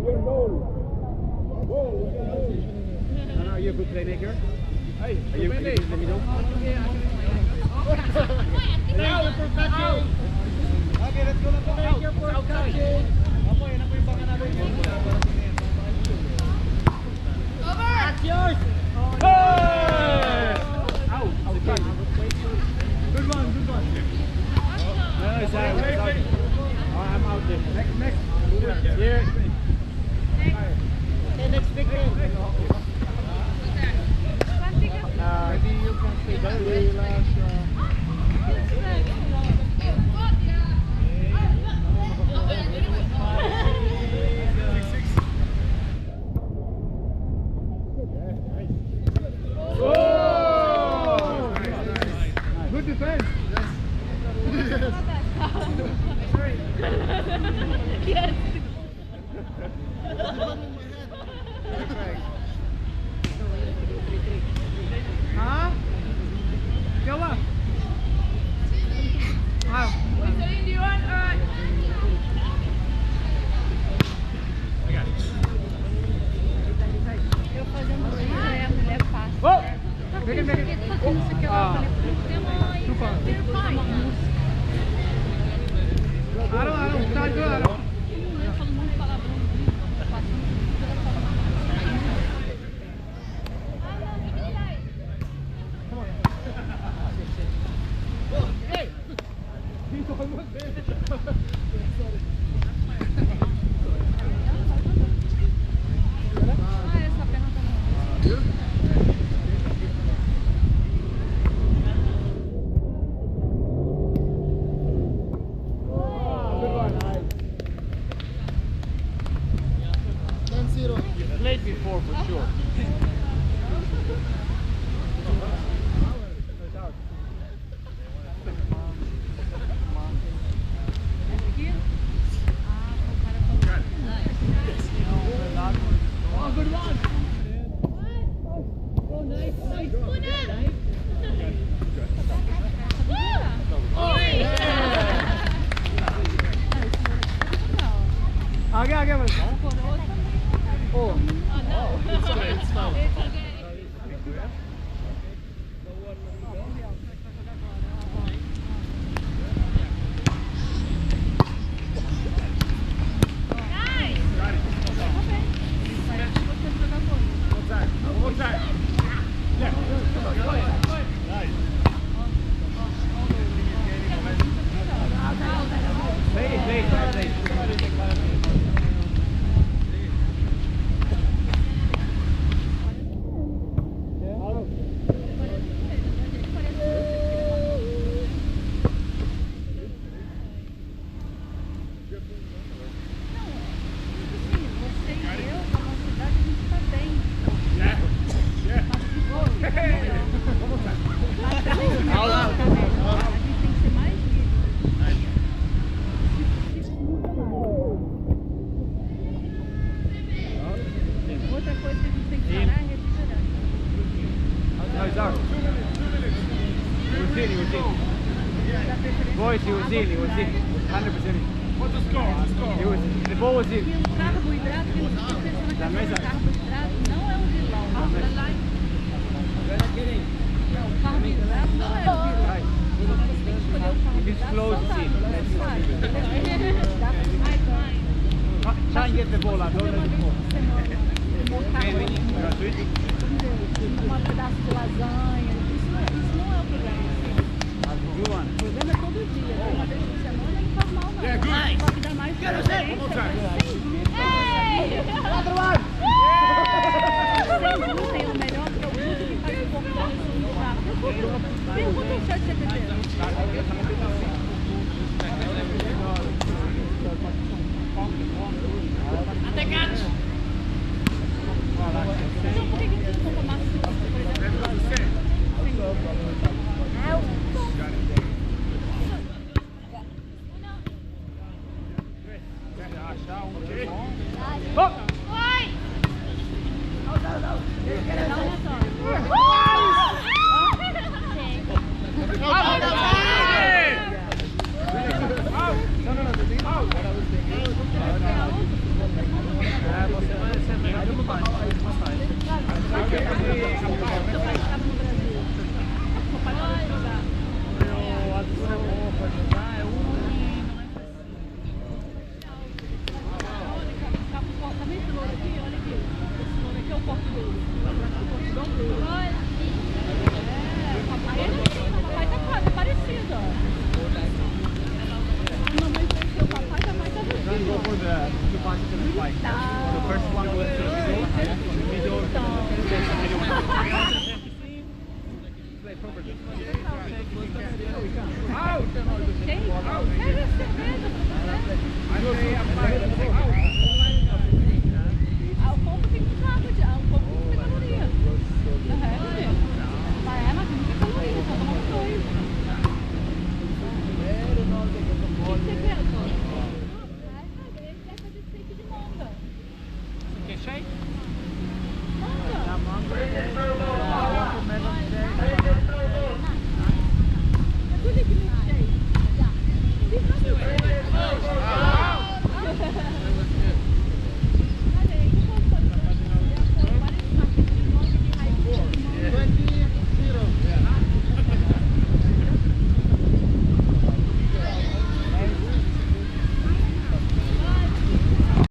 Are you a good playmaker? Are you good in the middle? Okay, let's go. Make your first touch. Over! That's yours! Hey! Out! Good one. No, it's out. I'm out there. Next. Here. Okay, next big game. Maybe you can stay down. Good defense. Yes. Huh? Go up. Wow. Wait, do you want? I got it. Eu fazendo isso, aí a mulher passa. Oh! Make it. I don't. Not good. I don't. Eu falo muito palavrão. Hey! He's almost there. Essa perna tá Played before for sure. Oh, good one. Oh, nice. आगे बस. Oh. It's fine. One time. Yeah. Nice. Play. Boys, he was in. 100%. What's the score? The ball was in. E o carboidrato que você pensa na cabeça, carboidrato não é um vilão. Não, o carboidrato não é um vilão. Você tem que escolher o carboidrato saudável. Try and get the ball out. Don't let the ball. Um pedaço de lasanha. Isso não é o problema. O problema é todo dia. Uma vez por semana não faz mal, não. Pode dar mais diferença. Another one! Tem o melhor produto que faz o corpo rápido. Pergunta ao chat GPT. Atacante! Então por que você não compra massa, por exemplo? Papai tá quase parecido, ó. A mamãe conheceu o papai, o papai tá We're gonna go for the two passes in the spike. Tá. The first one was to the middle, and then from the middle to the middle. Play properly. Out! Gente, pega a cerveja pra você.